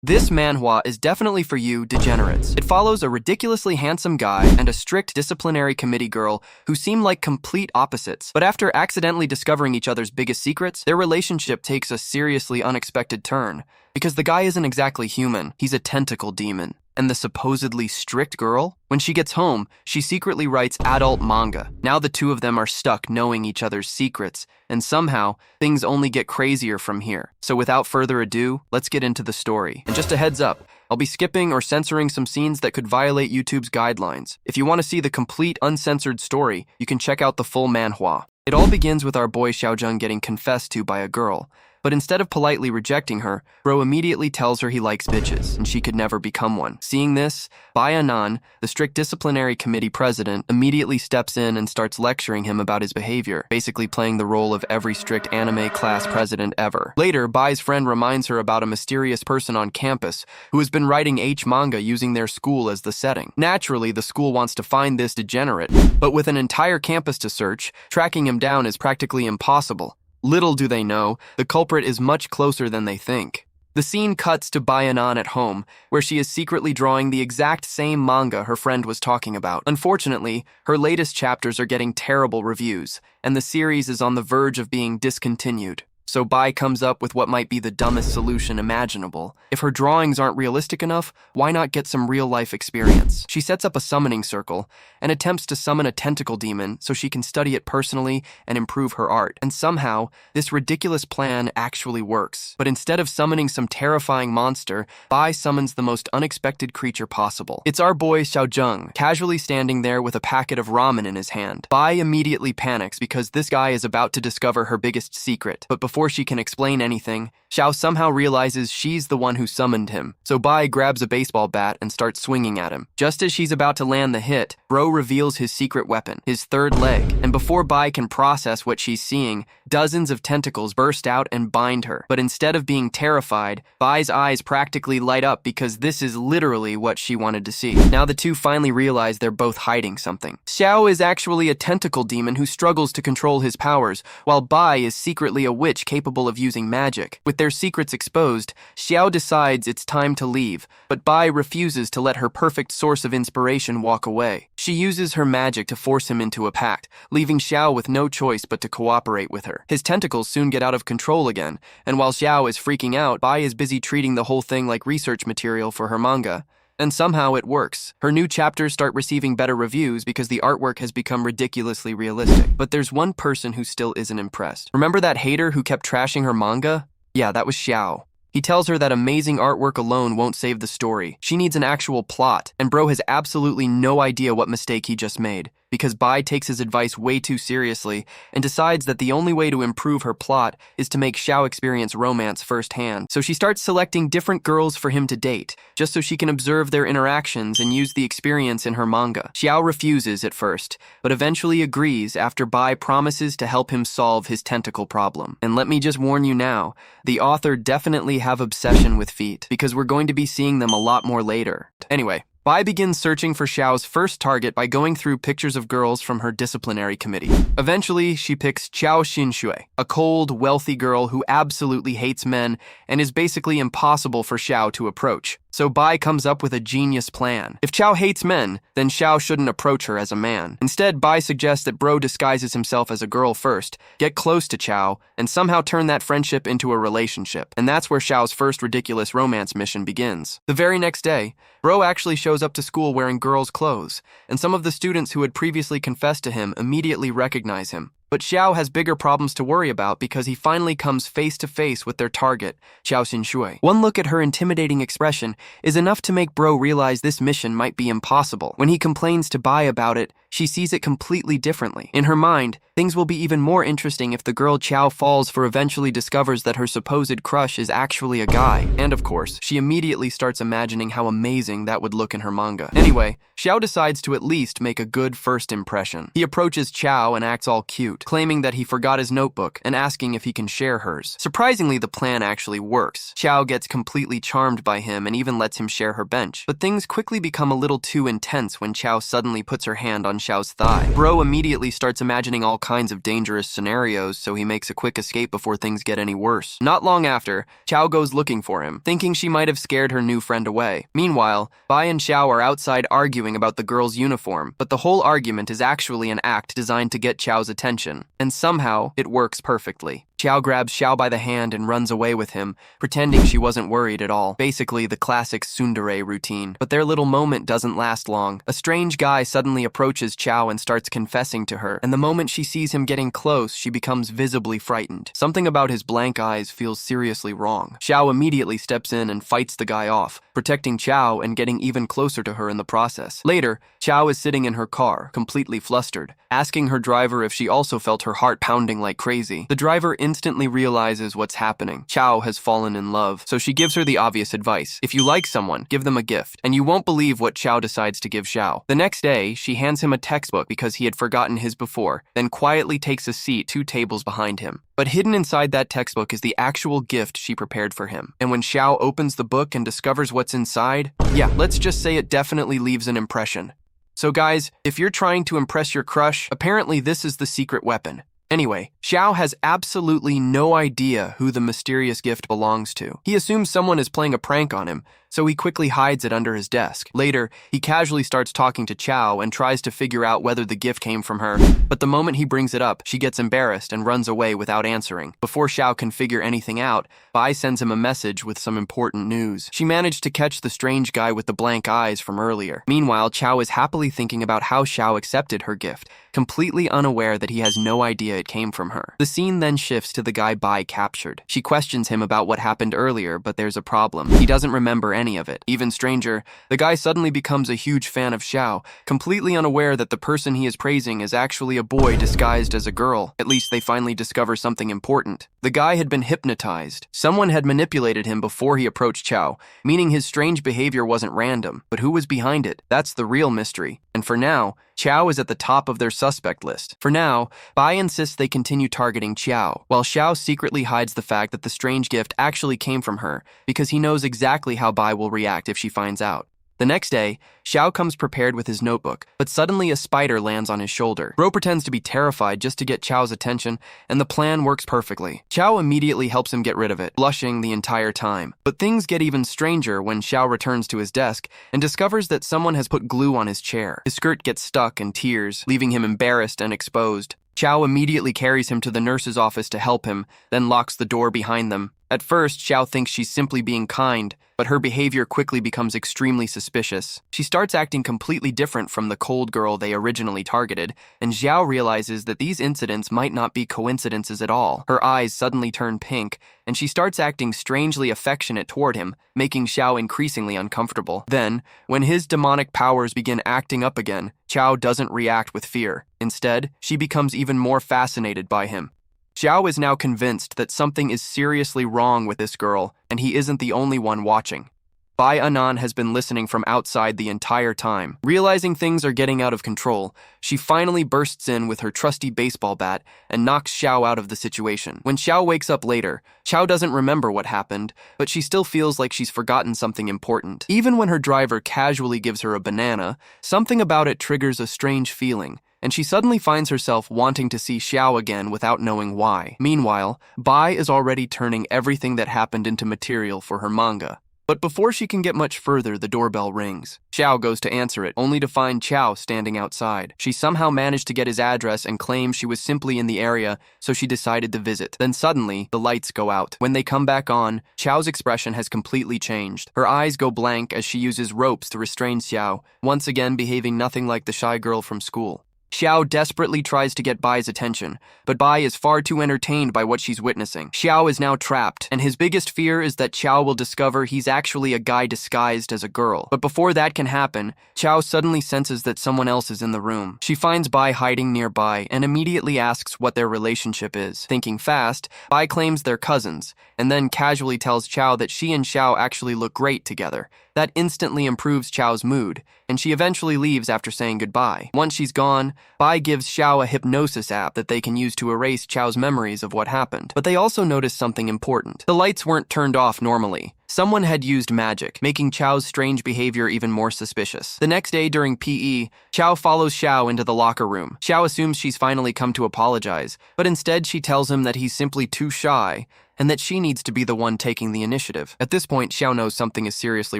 This manhwa is definitely for you, degenerates. It follows a ridiculously handsome guy and a strict disciplinary committee girl who seem like complete opposites. But after accidentally discovering each other's biggest secrets, their relationship takes a seriously unexpected turn. Because the guy isn't exactly human, he's a tentacle demon. And the supposedly strict girl? When she gets home, she secretly writes adult manga. Now the two of them are stuck knowing each other's secrets, and somehow, things only get crazier from here. So without further ado, let's get into the story. And just a heads up, I'll be skipping or censoring some scenes that could violate YouTube's guidelines. If you want to see the complete uncensored story, you can check out the full manhwa. It all begins with our boy Xiaojun getting confessed to by a girl. But instead of politely rejecting her, bro immediately tells her he likes bitches, and she could never become one. Seeing this, Bayanan, the strict disciplinary committee president, immediately steps in and starts lecturing him about his behavior, basically playing the role of every strict anime class president ever. Later, Bai's friend reminds her about a mysterious person on campus who has been writing manga using their school as the setting. Naturally, the school wants to find this degenerate, but with an entire campus to search, tracking him down is practically impossible. Little do they know, the culprit is much closer than they think. The scene cuts to Bayanan at home, where she is secretly drawing the exact same manga her friend was talking about. Unfortunately, her latest chapters are getting terrible reviews, and the series is on the verge of being discontinued. So Bai comes up with what might be the dumbest solution imaginable. If her drawings aren't realistic enough, why not get some real-life experience? She sets up a summoning circle and attempts to summon a tentacle demon so she can study it personally and improve her art. And somehow, this ridiculous plan actually works. But instead of summoning some terrifying monster, Bai summons the most unexpected creature possible. It's our boy Xiaojun, casually standing there with a packet of ramen in his hand. Bai immediately panics because this guy is about to discover her biggest secret. But before she can explain anything, Xiao somehow realizes she's the one who summoned him. So Bai grabs a baseball bat and starts swinging at him. Just as she's about to land the hit, Bro reveals his secret weapon, his third leg. And before Bai can process what she's seeing, dozens of tentacles burst out and bind her. But instead of being terrified, Bai's eyes practically light up because this is literally what she wanted to see. Now the two finally realize they're both hiding something. Xiao is actually a tentacle demon who struggles to control his powers, while Bai is secretly a witch capable of using magic. With their secrets exposed, Xiao decides it's time to leave, but Bai refuses to let her perfect source of inspiration walk away. She uses her magic to force him into a pact, leaving Xiao with no choice but to cooperate with her. His tentacles soon get out of control again, and while Xiao is freaking out, Bai is busy treating the whole thing like research material for her manga. And somehow it works. Her new chapters start receiving better reviews because the artwork has become ridiculously realistic. But there's one person who still isn't impressed. Remember that hater who kept trashing her manga? Yeah, that was Xiao. He tells her that amazing artwork alone won't save the story. She needs an actual plot, and bro has absolutely no idea what mistake he just made, because Bai takes his advice way too seriously and decides that the only way to improve her plot is to make Xiao experience romance firsthand. So she starts selecting different girls for him to date, just so she can observe their interactions and use the experience in her manga. Xiao refuses at first, but eventually agrees after Bai promises to help him solve his tentacle problem. And let me just warn you now, the author definitely have obsession with feet, because we're going to be seeing them a lot more later. Anyway, Bai begins searching for Xiao's first target by going through pictures of girls from her disciplinary committee. Eventually, she picks Qiao Xinshui, a cold, wealthy girl who absolutely hates men and is basically impossible for Xiao to approach. So Bai comes up with a genius plan. If Xiao hates men, then Xiao shouldn't approach her as a man. Instead, Bai suggests that bro disguises himself as a girl first, get close to Xiao, and somehow turn that friendship into a relationship. And that's where Xiao's first ridiculous romance mission begins. The very next day, bro actually shows up to school wearing girls' clothes, and some of the students who had previously confessed to him immediately recognize him. But Xiao has bigger problems to worry about because he finally comes face to face with their target, Qiao Xinshui. One look at her intimidating expression is enough to make bro realize this mission might be impossible. When he complains to Bai about it, she sees it completely differently. In her mind, things will be even more interesting if the girl Qiao falls for eventually discovers that her supposed crush is actually a guy. And of course, she immediately starts imagining how amazing that would look in her manga. Anyway, Xiao decides to at least make a good first impression. He approaches Qiao and acts all cute. note, claiming that he forgot his notebook and asking if he can share hers. Surprisingly, the plan actually works. Xiao gets completely charmed by him and even lets him share her bench. But things quickly become a little too intense when Xiao suddenly puts her hand on Xiao's thigh. Bro immediately starts imagining all kinds of dangerous scenarios, so he makes a quick escape before things get any worse. Not long after, Xiao goes looking for him, thinking she might have scared her new friend away. Meanwhile, Bai and Xiao are outside arguing about the girl's uniform, but the whole argument is actually an act designed to get Xiao's attention, and somehow it works perfectly. Xiao grabs Xiao by the hand and runs away with him, pretending she wasn't worried at all. Basically, the classic tsundere routine. But their little moment doesn't last long. A strange guy suddenly approaches Xiao and starts confessing to her, and the moment she sees him getting close, she becomes visibly frightened. Something about his blank eyes feels seriously wrong. Xiao immediately steps in and fights the guy off, protecting Xiao and getting even closer to her in the process. Later, Xiao is sitting in her car, completely flustered, asking her driver if she also felt her heart pounding like crazy. The driver instantly realizes what's happening. Xiao has fallen in love, so she gives her the obvious advice. If you like someone, give them a gift, and you won't believe what Xiao decides to give Xiao. The next day, she hands him a textbook because he had forgotten his before, then quietly takes a seat 2 tables behind him. But hidden inside that textbook is the actual gift she prepared for him. And when Xiao opens the book and discovers what's inside, yeah, let's just say it definitely leaves an impression. So guys, if you're trying to impress your crush, apparently this is the secret weapon. Anyway, Xiao has absolutely no idea who the mysterious gift belongs to. He assumes someone is playing a prank on him, so he quickly hides it under his desk. Later, he casually starts talking to Xiao and tries to figure out whether the gift came from her, but the moment he brings it up, she gets embarrassed and runs away without answering. Before Xiao can figure anything out, Bai sends him a message with some important news. She managed to catch the strange guy with the blank eyes from earlier. Meanwhile, Xiao is happily thinking about how Xiao accepted her gift, completely unaware that he has no idea it came from her. The scene then shifts to the guy Bai captured. She questions him about what happened earlier, but there's a problem. He doesn't remember any of it. Even stranger, the guy suddenly becomes a huge fan of Xiao, completely unaware that the person he is praising is actually a boy disguised as a girl. At least they finally discover something important. The guy had been hypnotized. Someone had manipulated him before he approached Xiao, meaning his strange behavior wasn't random. But who was behind it? That's the real mystery. And for now, Xiao is at the top of their suspect list. For now, Bai insists they continue targeting Xiao, while Xiao secretly hides the fact that the strange gift actually came from her because he knows exactly how Bai will react if she finds out. The next day, Xiao comes prepared with his notebook, but suddenly a spider lands on his shoulder. Bro pretends to be terrified just to get Xiao's attention, and the plan works perfectly. Xiao immediately helps him get rid of it, blushing the entire time. But things get even stranger when Xiao returns to his desk and discovers that someone has put glue on his chair. His skirt gets stuck in tears, leaving him embarrassed and exposed. Xiao immediately carries him to the nurse's office to help him, then locks the door behind them. At first, Xiao thinks she's simply being kind, but her behavior quickly becomes extremely suspicious. She starts acting completely different from the cold girl they originally targeted, and Xiao realizes that these incidents might not be coincidences at all. Her eyes suddenly turn pink, and she starts acting strangely affectionate toward him, making Xiao increasingly uncomfortable. Then, when his demonic powers begin acting up again, Xiao doesn't react with fear. Instead, she becomes even more fascinated by him. Xiao is now convinced that something is seriously wrong with this girl, and he isn't the only one watching. Bai Anan has been listening from outside the entire time. Realizing things are getting out of control, she finally bursts in with her trusty baseball bat and knocks Xiao out of the situation. When Xiao wakes up later, Xiao doesn't remember what happened, but she still feels like she's forgotten something important. Even when her driver casually gives her a banana, something about it triggers a strange feeling, and she suddenly finds herself wanting to see Xiao again without knowing why. Meanwhile, Bai is already turning everything that happened into material for her manga. But before she can get much further, the doorbell rings. Xiao goes to answer it, only to find Qiao standing outside. She somehow managed to get his address and claims she was simply in the area, so she decided to visit. Then suddenly, the lights go out. When they come back on, Qiao's expression has completely changed. Her eyes go blank as she uses ropes to restrain Xiao, once again behaving nothing like the shy girl from school. Xiao desperately tries to get Bai's attention, but Bai is far too entertained by what she's witnessing. Xiao is now trapped, and his biggest fear is that Qiao will discover he's actually a guy disguised as a girl. But before that can happen, Qiao suddenly senses that someone else is in the room. She finds Bai hiding nearby and immediately asks what their relationship is. Thinking fast, Bai claims they're cousins, and then casually tells Qiao that she and Xiao actually look great together. That instantly improves Qiao's mood, and she eventually leaves after saying goodbye. Once she's gone, Bai gives Xiao a hypnosis app that they can use to erase Xiao's memories of what happened. But they also notice something important. The lights weren't turned off normally. Someone had used magic, making Xiao's strange behavior even more suspicious. The next day during PE, Xiao follows Xiao into the locker room. Xiao assumes she's finally come to apologize, but instead she tells him that he's simply too shy and that she needs to be the one taking the initiative. At this point, Xiao knows something is seriously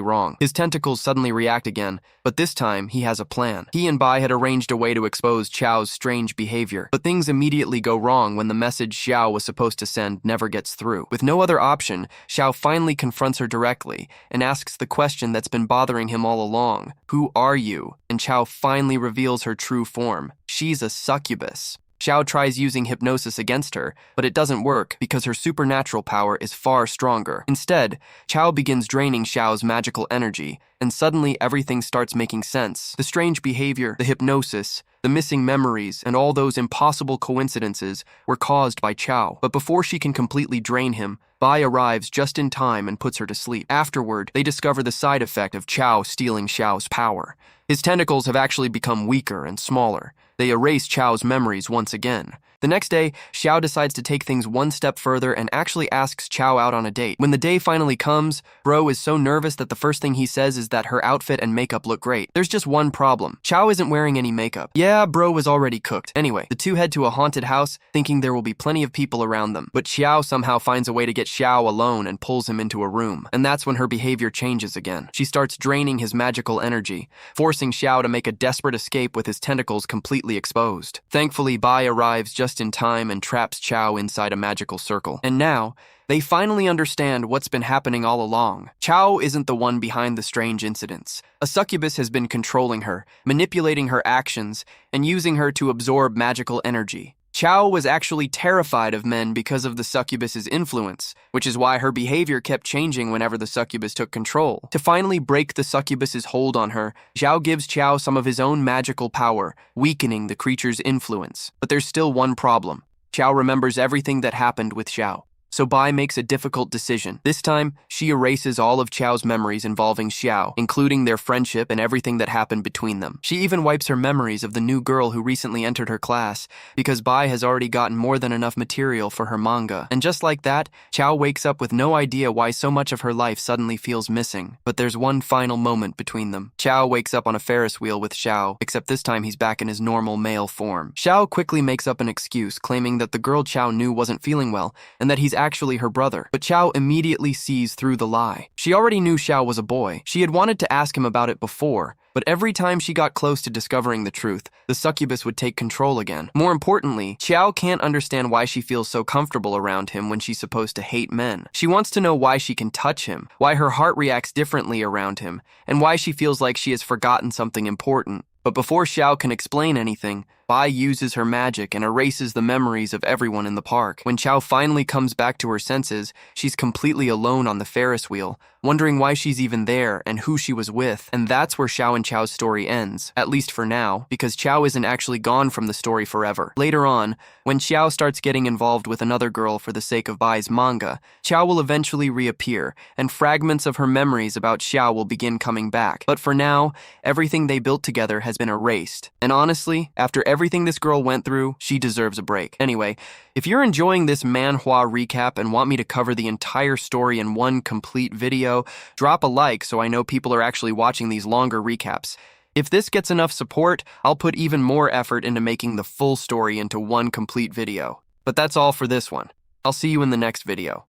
wrong. His tentacles suddenly react again, but this time he has a plan. He and Bai had arranged a way to expose Xiao's strange behavior, but things immediately go wrong when the message Xiao was supposed to send never gets through. With no other option, Xiao finally confronts her directly and asks the question that's been bothering him all along. Who are you? And Xiao finally reveals her true form. She's a succubus. Xiao tries using hypnosis against her, but it doesn't work because her supernatural power is far stronger. Instead, Xiao begins draining Xiao's magical energy, and suddenly everything starts making sense. The strange behavior, the hypnosis, the missing memories, and all those impossible coincidences were caused by Xiao. But before she can completely drain him, Bai arrives just in time and puts her to sleep. Afterward, they discover the side effect of Xiao stealing Xiao's power. His tentacles have actually become weaker and smaller. They erase Xiao's memories once again. The next day, Xiao decides to take things one step further and actually asks Xiao out on a date. When the day finally comes, Bro is so nervous that the first thing he says is that her outfit and makeup look great. There's just one problem. Xiao isn't wearing any makeup. Yeah, Bro was already cooked. Anyway, the two head to a haunted house, thinking there will be plenty of people around them. But Xiao somehow finds a way to get Xiao alone and pulls him into a room. And that's when her behavior changes again. She starts draining his magical energy, forcing Xiao to make a desperate escape with his tentacles completely exposed. Thankfully, Bai arrives just in time and traps Xiao inside a magical circle. And now, they finally understand what's been happening all along. Xiao isn't the one behind the strange incidents. A succubus has been controlling her, manipulating her actions, and using her to absorb magical energy. Xiao was actually terrified of men because of the succubus's influence, which is why her behavior kept changing whenever the succubus took control. To finally break the succubus's hold on her, Xiao gives Xiao some of his own magical power, weakening the creature's influence. But there's still one problem. Xiao remembers everything that happened with Xiao. So Bai makes a difficult decision. This time, she erases all of Xiao's memories involving Xiao, including their friendship and everything that happened between them. She even wipes her memories of the new girl who recently entered her class, because Bai has already gotten more than enough material for her manga. And just like that, Xiao wakes up with no idea why so much of her life suddenly feels missing. But there's one final moment between them. Xiao wakes up on a Ferris wheel with Xiao, except this time he's back in his normal male form. Xiao quickly makes up an excuse, claiming that the girl Xiao knew wasn't feeling well, and that he's actually her brother. But Xiao immediately sees through the lie. She already knew Xiao was a boy. She had wanted to ask him about it before, but every time she got close to discovering the truth, the succubus would take control again. More importantly, Xiao can't understand why she feels so comfortable around him when she's supposed to hate men. She wants to know why she can touch him, why her heart reacts differently around him, and why she feels like she has forgotten something important. But before Xiao can explain anything, Bai uses her magic and erases the memories of everyone in the park. When Xiao finally comes back to her senses, she's completely alone on the Ferris wheel, wondering why she's even there and who she was with. And that's where Xiao and Qiao's story ends, at least for now, because Qiao isn't actually gone from the story forever. Later on, when Xiao starts getting involved with another girl for the sake of Bai's manga, Qiao will eventually reappear, and fragments of her memories about Xiao will begin coming back. But for now, everything they built together has been erased. And honestly, after everything this girl went through, she deserves a break. Anyway, if you're enjoying this manhwa recap and want me to cover the entire story in one complete video, drop a like so I know people are actually watching these longer recaps. If this gets enough support, I'll put even more effort into making the full story into one complete video. But that's all for this one. I'll see you in the next video.